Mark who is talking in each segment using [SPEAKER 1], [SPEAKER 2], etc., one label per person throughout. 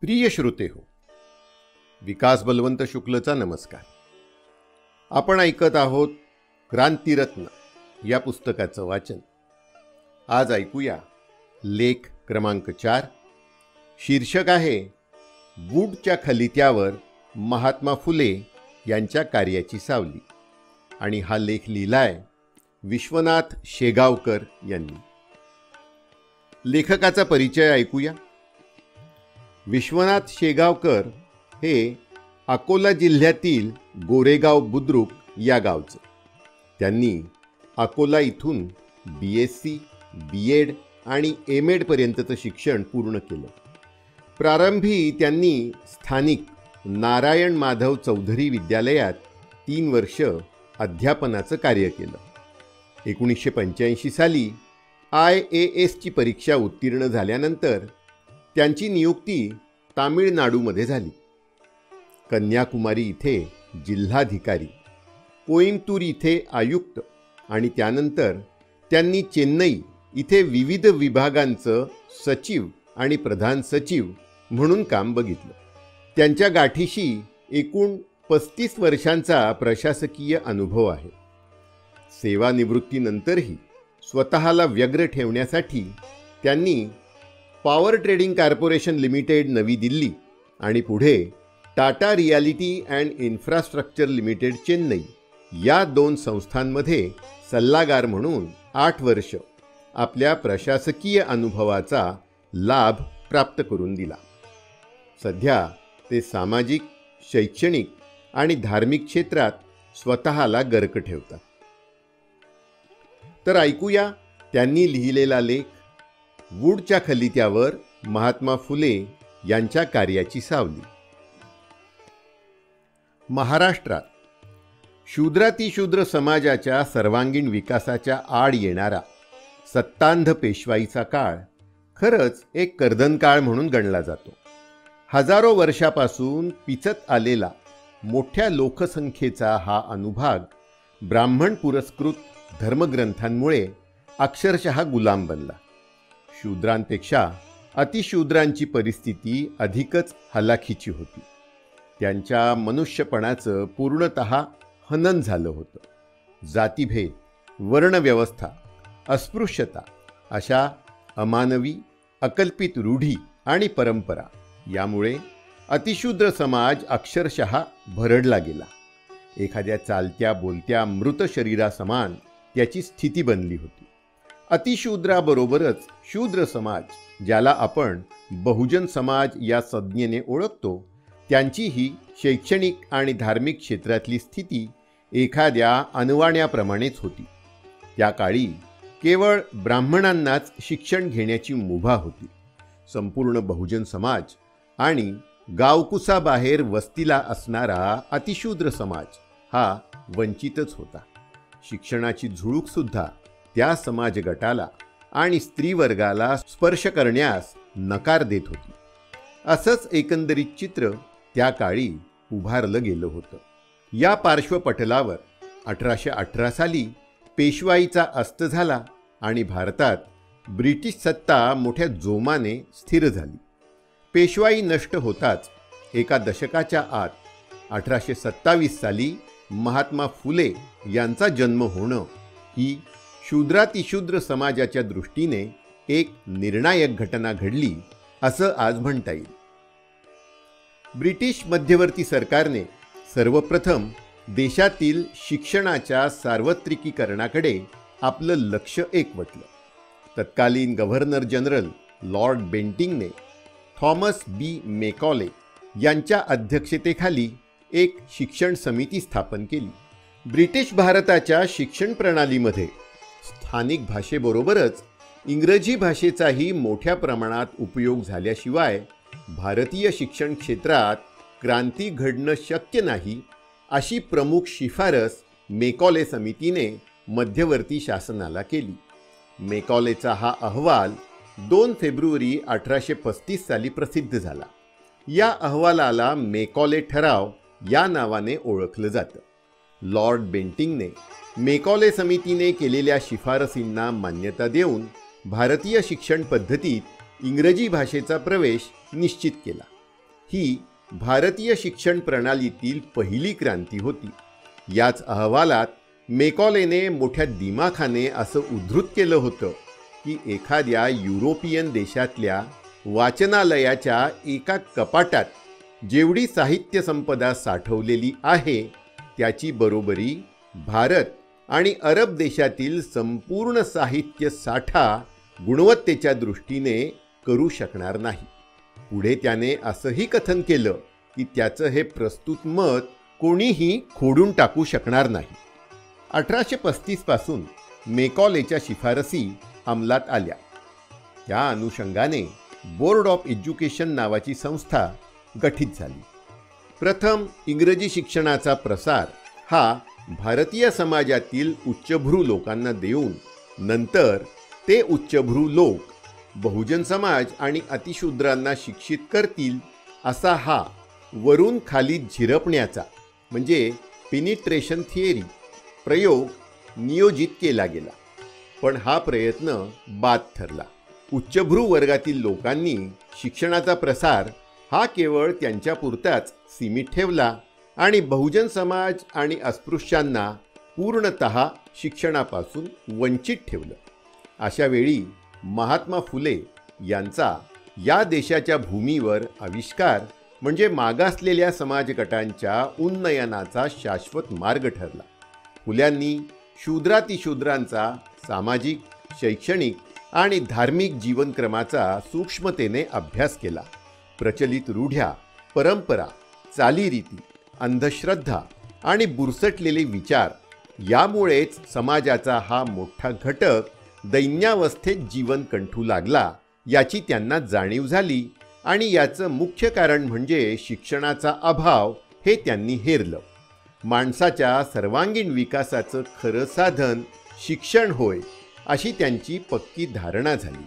[SPEAKER 1] प्रिय श्रोते हो, विकास बलवंत शुक्लचा नमस्कार. आपण ऐकत आहोत क्रांतिरत्न या पुस्तकाचं वाचन. आज ऐकूया लेख क्रमांक 4. शीर्षक आहे वूडच्या खलित्यावर महात्मा फुले यांच्या कार्याची सावली. आणि हा लेख लिहिलाय विश्वनाथ शेगावकर यांनी. लेखकाचा परिचय ऐकूया. विश्वनाथ शेगावकर हे अकोला जिल्ह्यातील गोरेगाव बुद्रुक या गावचे. त्यांनी अकोला इथून BSc, BEd आणि MAd पर्यंतचं शिक्षण पूर्ण केलं. प्रारंभी त्यांनी स्थानिक नारायण माधव चौधरी विद्यालयात 3 वर्ष अध्यापनाचं कार्य केलं. 1985 साली IASची परीक्षा उत्तीर्ण झाल्यानंतर त्यांची नियुक्ती तामिळनाडूमध्ये झाली. कन्याकुमारी इथे जिल्हाधिकारी, कोइंबतूर इथे आयुक्त आणि त्यानंतर त्यांनी चेन्नई इथे विविध विभागांचं सचिव आणि प्रधान सचिव म्हणून काम बघितलं. त्यांच्या गाठीशी एकूण 35 वर्षांचा प्रशासकीय अनुभव आहे. सेवानिवृत्तीनंतरही स्वतःला व्यग्र ठेवण्यासाठी त्यांनी पॉवर ट्रेडिंग कॉर्पोरेशन लिमिटेड नवी दिल्ली आणि पुढे Tata reality and infrastructure limited Chennai या 2 संस्थांमध्ये सल्लागार म्हणून 8 वर्ष आपल्या प्रशासकीय अनुभवाचा लाभ प्राप्त करून दिला. सध्या ते सामाजिक, शैक्षणिक आणि धार्मिक क्षेत्रात स्वतःला गर्क ठेवतात. तर ऐकूया त्यांनी लिहिलेला लेख वूडच्या खलित्यावर महात्मा फुले यांच्या कार्याची सावली. महाराष्ट्रात शूद्रातिशूद्र समाजाच्या सर्वांगीण विकासाच्या आड येणारा सत्तांध पेशवाईचा काळ खरंच एक कर्दनकाळ म्हणून गणला जातो. हजारो वर्षापासून पिचत आलेला मोठ्या लोकसंख्येचा हा अनुभाग ब्राह्मण पुरस्कृत धर्मग्रंथांमुळे अक्षरशः गुलाम बनला. शूद्रांपेक्षा अतिशूद्रांची परिस्थिती अधिकच हलाखीची होती. त्यांच्या मनुष्यपणाचं पूर्णतः हनन झालं होतं. जातीभेद, वर्णव्यवस्था, अस्पृश्यता अशा अमानवी, अकल्पित रूढी आणि परंपरा यामुळे अतिशूद्र समाज अक्षरशः भरडला गेला. एखाद्या चालत्या बोलत्या मृत शरीरासमान त्याची स्थिती बनली होती. अतिशूद्राबरोबरच शूद्र समाज, ज्याला आपण बहुजन समाज या संज्ञेने ओळखतो, त्यांचीही शैक्षणिक आणि धार्मिक क्षेत्रातली स्थिती एखाद्या अनवाण्याप्रमाणेच होती. त्या काळी केवळ ब्राह्मणांनाच शिक्षण घेण्याची मुभा होती. संपूर्ण बहुजन समाज आणि गावकुसाबाहेर वस्तीला असणारा अतिशूद्र समाज हा वंचितच होता. शिक्षणाची झुळूकसुद्धा त्या समाज गटाला आणि स्त्रीवर्गाला स्पर्श करण्यास नकार देत होती. असंच एकंदरीत चित्र त्या काळी उभारलं गेलं होतं. या पार्श्वपटलावर 1818 साली पेशवाईचा अस्त झाला आणि भारतात ब्रिटिश सत्ता मोठ्या जोमाने स्थिर झाली. पेशवाई नष्ट होताच एका दशकाच्या आत 1827 साली महात्मा फुले यांचा जन्म होणं ही शूद्रातिशूद्र समाजाच्या दृष्टीने एक निर्णायक घटना घडली असं आज म्हणता येईल. ब्रिटिश मध्यवर्ती सरकारने सर्वप्रथम देशातील शिक्षणाच्या सार्वत्रिकीकरणाकडे आपलं लक्ष एकवटलं. तत्कालीन गव्हर्नर जनरल लॉर्ड बेंटिंगने थॉमस B. मेकॉले यांच्या अध्यक्षतेखाली एक शिक्षण समिती स्थापन केली. ब्रिटिश भारताच्या शिक्षण प्रणालीमध्ये स्थानिक भाषेबरोबरच इंग्रजी भाषेचाही मोठ्या प्रमाणात उपयोग झाल्याशिवाय भारतीय शिक्षण क्षेत्रात क्रांती घडणं शक्य नाही, अशी प्रमुख शिफारस मेकॉले समितीने मध्यवर्ती शासनाला केली. मेकॉलेचा हा अहवाल 2 फेब्रुवारी 1835 साली प्रसिद्ध झाला. या अहवालाला मेकॉले ठराव या नावाने ओळखलं जातं. लॉर्ड बेंटिंगने मेकॉले समितीने केलेल्या शिफारसींना मान्यता देऊन भारतीय शिक्षण पद्धतीत इंग्रजी भाषेचा प्रवेश निश्चित केला. ही भारतीय शिक्षण प्रणालीतील पहिली क्रांती होती. याच अहवालात मेकॉलेने मोठ्या दिमाखाने असं उद्धृत केलं होतं की एखाद्या युरोपियन देशातल्या वाचनालयाच्या एका कपाटात जेवढी साहित्य संपदा साठवलेली आहे त्याची बरोबरी भारत आणि अरब देशातील संपूर्ण साहित्य साठा गुणवत्तेच्या दृष्टीने करू शकणार नाही. पुढे त्याने असंही कथन केलं की त्याचं हे प्रस्तुत मत कोणीही खोडून टाकू शकणार नाही. 1835 पासून मेकॉलेच्या शिफारसी अंमलात आल्या. त्या अनुषंगाने बोर्ड ऑफ एज्युकेशन नावाची संस्था गठीत झाली. प्रथम इंग्रजी शिक्षणाचा प्रसार हा भारतीय समाजातील उच्चभ्रू लोकांना देऊन नंतर ते उच्चभ्रू लोक बहुजन समाज आणि अतिशूद्रांना शिक्षित करतील असा हा वरून खाली झिरपण्याचा म्हणजे पेनिट्रेशन थिअरी प्रयोग नियोजित केला गेला. पण हा प्रयत्न बाद ठरला. उच्चभ्रू वर्गातील लोकांनी शिक्षणाचा प्रसार हा केवळ त्यांच्यापुरताच सीमित ठेवला आणि बहुजन समाज आणि अस्पृश्यांना पूर्णतः शिक्षणापासून वंचित ठेवलं. अशा वेळी महात्मा फुले यांचा या देशाच्या भूमीवर आविष्कार म्हणजे मागासलेल्या समाज गटांच्या उन्नयनाचा शाश्वत मार्ग ठरला. फुल्यांनी शूद्रातिशूद्रांचा सामाजिक, शैक्षणिक आणि धार्मिक जीवनक्रमाचा सूक्ष्मतेने अभ्यास केला. प्रचलित रूढ्या, परंपरा, चालीरीती, अंधश्रद्धा आणि बुरसटलेले विचार यामुळेच समाजाचा हा मोठा घटक दैन्यावस्थेत जीवन कंठू लागला याची त्यांना जाणीव झाली आणि याचं मुख्य कारण म्हणजे शिक्षणाचा अभाव हे त्यांनी हेरलं. माणसाच्या सर्वांगीण विकासाचं खरं साधन शिक्षण होय अशी त्यांची पक्की धारणा झाली.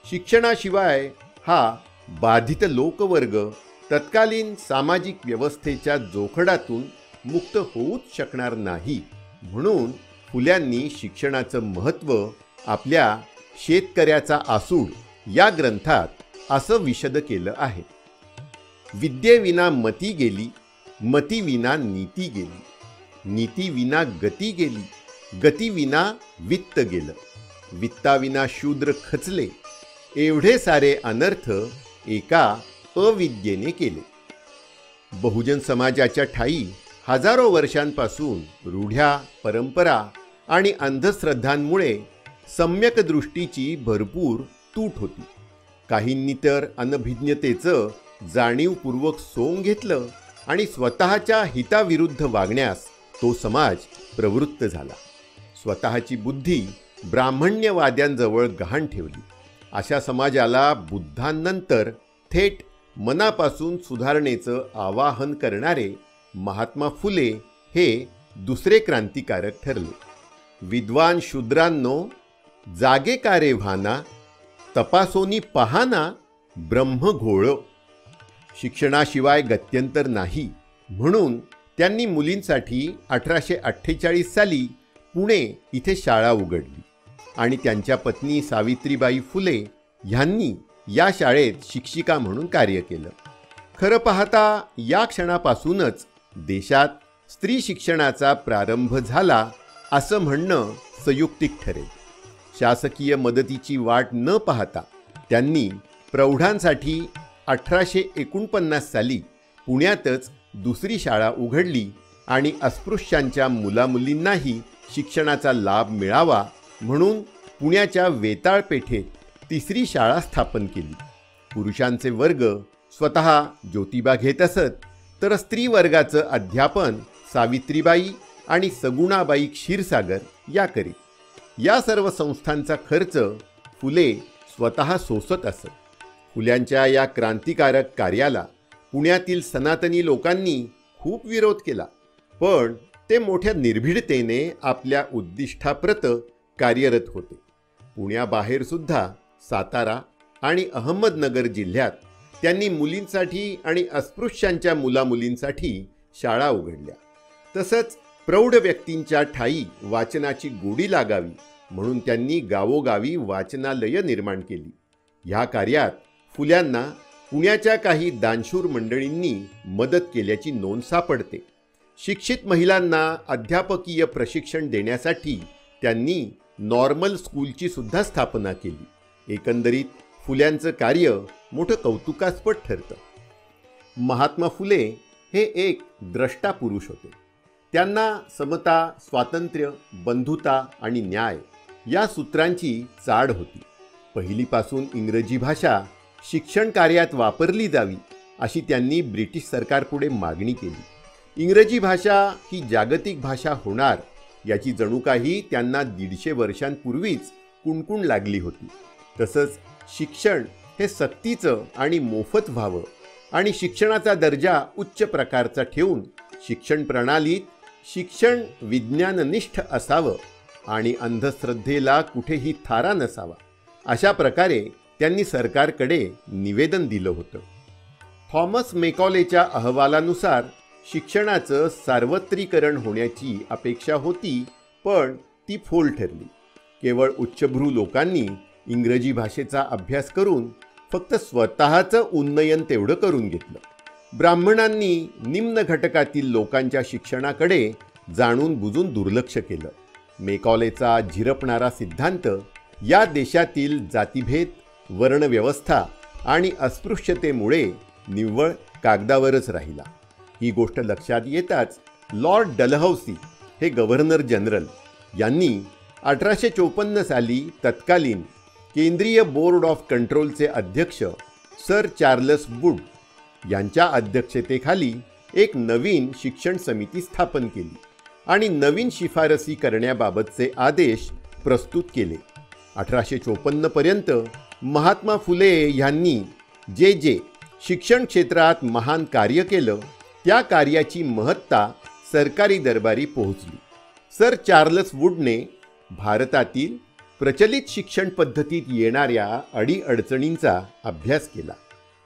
[SPEAKER 1] शिक्षणाशिवाय हा बाधित लोकवर्ग तत्कालीन सामाजिक व्यवस्थेच्या जोखडातून मुक्त होऊच शकणार नाही. म्हणून फुल्यांनी शिक्षणाचं महत्त्व आपल्या शेतकऱ्याचा आसूड या ग्रंथात असं विशद केलं आहे. विद्येविना मती गेली, मतीविना नीती गेली, नीतीविना गती गेली, गतीविना वित्त गेलं, वित्ताविना शूद्र खचले, एवढे सारे अनर्थ एका अविद्येने केले. बहुजन समाजाच्या ठायी हजारो वर्षांपासून रूढ्या, परंपरा आणि अंधश्रद्धांमुळे सम्यक दृष्टीची भरपूर तूट होती. काहींनी तर अनभिज्ञतेचं जाणीवपूर्वक सोंग घेतलं आणि स्वतःच्या हिताविरुद्ध वागण्यास तो समाज प्रवृत्त झाला. स्वतःची बुद्धी ब्राह्मण्यवाद्यांजवळ गहाण ठेवली. अशा समाजाला बुद्धांनंतर थेट मनापासून सुधारणेचं आवाहन करणारे महात्मा फुले हे दुसरे क्रांतिकारक ठरले. विद्वान शूद्रांनो, जागे का रे व्हाना, तपासोनी पहाना ब्रह्मघोळ. शिक्षणाशिवाय गत्यंतर नाही म्हणून त्यांनी मुलींसाठी 1848 साली पुणे इथे शाळा उघडली आणि त्यांच्या पत्नी सावित्रीबाई फुले ह्यांनी या शाळेत शिक्षिका म्हणून कार्य केलं. खरं पाहता या क्षणापासूनच देशात स्त्री शिक्षणाचा प्रारंभ झाला असं म्हणणं संयुक्तिक ठरेल. शासकीय मदतीची वाट न पाहता त्यांनी प्रौढांसाठी 1849 साली पुण्यातच दुसरी शाळा उघडली आणि अस्पृश्यांच्या मुलामुलींनाही शिक्षणाचा लाभ मिळावा म्हणून पुण्याच्या वेताळ पेठेत तिसरी शाळा स्थापन केली. पुरुषांचे वर्ग स्वतः ज्योतिबा घेत असत, तर स्त्री वर्गाचं अध्यापन सावित्रीबाई आणि सगुणाबाई क्षीरसागर या करीत. या सर्व संस्थांचा खर्च फुले स्वतः सोसत असत. फुल्यांच्या या क्रांतिकारक कार्याला पुण्यातील सनातनी लोकांनी खूप विरोध केला, पण ते मोठ्या निर्भीडतेने आपल्या उद्दिष्टाप्रत कार्यरत होते. पुण्याबाहेर सुद्धा सातारा आणि अहमदनगर जिल्ह्यात त्यांनी मुलींसाठी आणि अस्पृश्यांच्या मुलामुलींसाठी शाळा उघडल्या. तसंच प्रौढ व्यक्तींच्या ठायी वाचनाची गोडी लागावी म्हणून त्यांनी गावोगावी वाचनालयं निर्माण केली. ह्या कार्यात फुल्यांना पुण्याच्या काही दानशूर मंडळींनी मदत केल्याची नोंद सापडते. शिक्षित महिलांना अध्यापकीय प्रशिक्षण देण्यासाठी त्यांनी नॉर्मल स्कूलची सुद्धा स्थापना केली. एकंदरीत फुल्यांचं कार्य मोठं कौतुकास्पद ठरतं. महात्मा फुले हे एक द्रष्टा पुरुष होते. त्यांना समता, स्वातंत्र्य, बंधुता आणि न्याय या सूत्रांची चाड होती. पहिलीपासून इंग्रजी भाषा शिक्षण कार्यात वापरली जावी अशी त्यांनी ब्रिटिश सरकारपुढे मागणी केली. इंग्रजी भाषा ही जागतिक भाषा होणार याची जणू काही त्यांना 150 वर्षांपूर्वीच कुणकुण लागली होती. तसंच शिक्षण हे सक्तीचं आणि मोफत व्हावं आणि शिक्षणाचा दर्जा उच्च प्रकारचा ठेवून शिक्षण प्रणालीत शिक्षण विज्ञाननिष्ठ असावं आणि अंधश्रद्धेला कुठेही थारा नसावा अशा प्रकारे त्यांनी सरकारकडे निवेदन दिलं होतं. थॉमस मेकॉलेच्या अहवालानुसार शिक्षणाचं सार्वत्रिकरण होण्याची अपेक्षा होती, पण ती फोल ठरली. केवळ उच्चभ्रू लोकांनी इंग्रजी भाषेचा अभ्यास करून फक्त स्वतःचं उन्नयन तेवढं करून घेतलं. ब्राह्मणांनी निम्न घटकातील लोकांच्या शिक्षणाकडे जाणून बुजून दुर्लक्ष केलं. मेकॉलेचा झिरपणारा सिद्धांत या देशातील जातीभेद, वर्णव्यवस्था आणि अस्पृश्यतेमुळे निव्वळ कागदावरच राहिला. ही गोष्ट लक्षात येताच लॉर्ड डलहौसी हे गव्हर्नर जनरल यांनी 1854 साली तत्कालीन केंद्रीय बोर्ड ऑफ कंट्रोलचे अध्यक्ष सर चार्ल्स वूड यांच्या अध्यक्षतेखाली एक नवीन शिक्षण समिती स्थापन केली आणि नवीन शिफारसी करण्याबाबतचे आदेश प्रस्तुत केले. 1854 पर्यंत महात्मा फुले यांनी जे शिक्षण क्षेत्रात महान कार्य केलं त्या कार्याची महत्ता सरकारी दरबारी पोहोचली. सर चार्ल्स वूडने भारतातील प्रचलित शिक्षण पद्धतीत येणाऱ्या अडीअडचणींचा अभ्यास केला.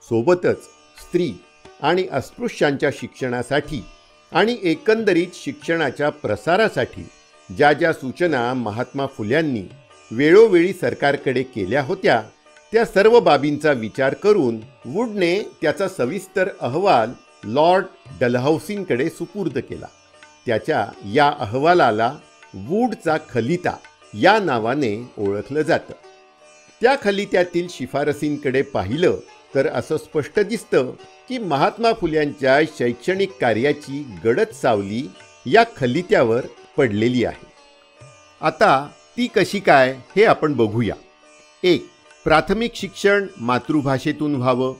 [SPEAKER 1] सोबतच स्त्री आणि अस्पृश्यांच्या शिक्षणासाठी आणि एकंदरीत शिक्षणाच्या प्रसारासाठी ज्या ज्या सूचना महात्मा फुल्यांनी वेळोवेळी सरकारकडे केल्या होत्या त्या सर्व बाबींचा विचार करून वूडने त्याचा सविस्तर अहवाल लॉर्ड डलहौसींकडे सुपूर्द केला. त्याच्या या अहवालाला वूडचा खलिता या नावाने ओळखलं जातं. त्या खलित्यातील शिफारसींकडे पाहिलं तर असं स्पष्ट दिसतं की महात्मा फुल्यांच्या शैक्षणिक कार्याची गडद सावली या खलित्यावर पडलेली आहे. आता ती कशी काय हे आपण बघूया. 1. प्राथमिक शिक्षण मातृभाषेतून व्हावं.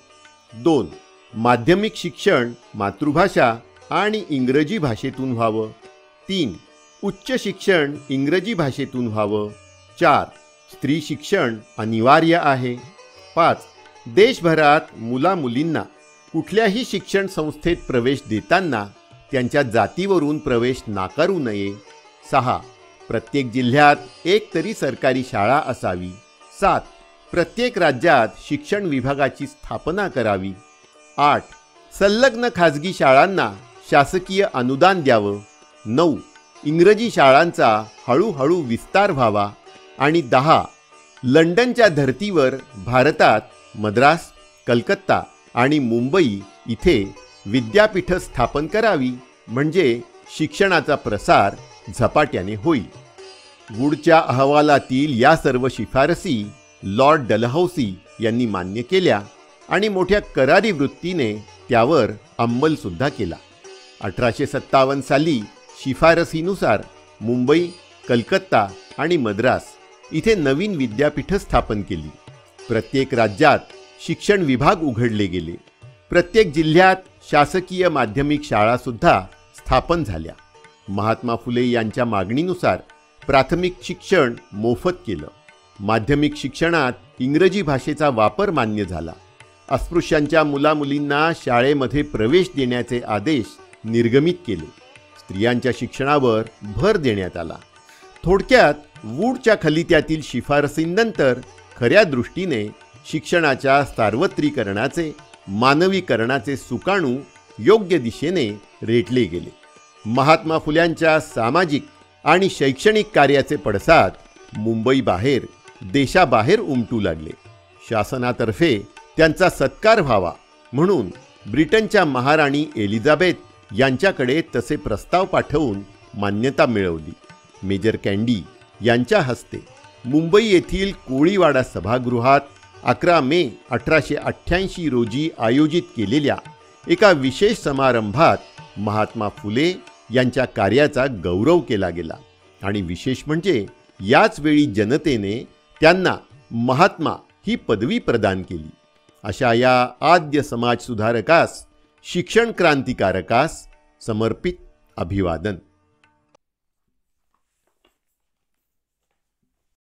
[SPEAKER 1] 2. माध्यमिक शिक्षण मातृभाषा आणि इंग्रजी भाषेतून व्हावं. 3. उच्च शिक्षण इंग्रजी भाषेतून व्हावं. 4. स्त्री शिक्षण अनिवार्य आहे. 5. देशभरात मुलामुलींना कुठल्याही शिक्षण संस्थेत प्रवेश देताना त्यांच्या जातीवरून प्रवेश नाकारू नये. 6. प्रत्येक जिल्ह्यात एक तरी सरकारी शाळा असावी. 7. प्रत्येक राज्यात शिक्षण विभागाची स्थापना करावी. 8. संलग्न खाजगी शाळांना शासकीय अनुदान द्यावं. 9. इंग्रजी शाळांचा हळूहळू विस्तार व्हावा. आणि 10. लंडनच्या धर्तीवर भारतात मद्रास, कलकत्ता आणि मुंबई इथे विद्यापीठं स्थापन करावी, म्हणजे शिक्षणाचा प्रसार झपाट्याने होईल. वूडच्या अहवालातील या सर्व शिफारसी लॉर्ड डलहौसी यांनी मान्य केल्या आणि मोठ्या करारी वृत्तीने त्यावर अंमलसुद्धा केला. 1857 साली शिफारसीनुसार मुंबई, कलकत्ता आणि मद्रास इथे नवीन विद्यापीठं स्थापन केली. प्रत्येक राज्यात शिक्षण विभाग उघडले गेले. प्रत्येक जिल्ह्यात शासकीय माध्यमिक शाळासुद्धा स्थापन झाल्या. महात्मा फुले यांच्या मागणीनुसार प्राथमिक शिक्षण मोफत केलं. माध्यमिक शिक्षणात इंग्रजी भाषेचा वापर मान्य झाला. अस्पृश्यांच्या मुलामुलींना शाळेमध्ये प्रवेश देण्याचे आदेश निर्गमित केले. स्त्रियांच्या शिक्षणावर भर देण्यात आला. थोडक्यात वूडच्या खलित्यातील शिफारसींनंतर खऱ्या दृष्टीने शिक्षणाच्या सार्वत्रिकरणाचे, मानवीकरणाचे सुकाणू योग्य दिशेने रेटले गेले. महात्मा फुल्यांच्या सामाजिक आणि शैक्षणिक कार्याचे पडसाद मुंबईबाहेर, देशाबाहेर उमटू लागले. शासनातर्फे त्यांचा सत्कार व्हावा म्हणून ब्रिटनच्या महाराणी एलिझाबेथ यांच्याकडे तसे प्रस्ताव पाठवून मान्यता मिळवली. मेजर कँडी यांच्या हस्ते मुंबई येथील कोळीवाडा सभागृहात 11 मे 1888 रोजी आयोजित केलेल्या एका विशेष समारंभात महात्मा फुले यांच्या कार्याचा गौरव केला गेला आणि विशेष म्हणजे याच वेळी जनतेने त्यांना महात्मा ही पदवी प्रदान केली. अशा या आद्य समाजसुधारकास, शिक्षण क्रांतिकारकास समर्पित अभिवादन.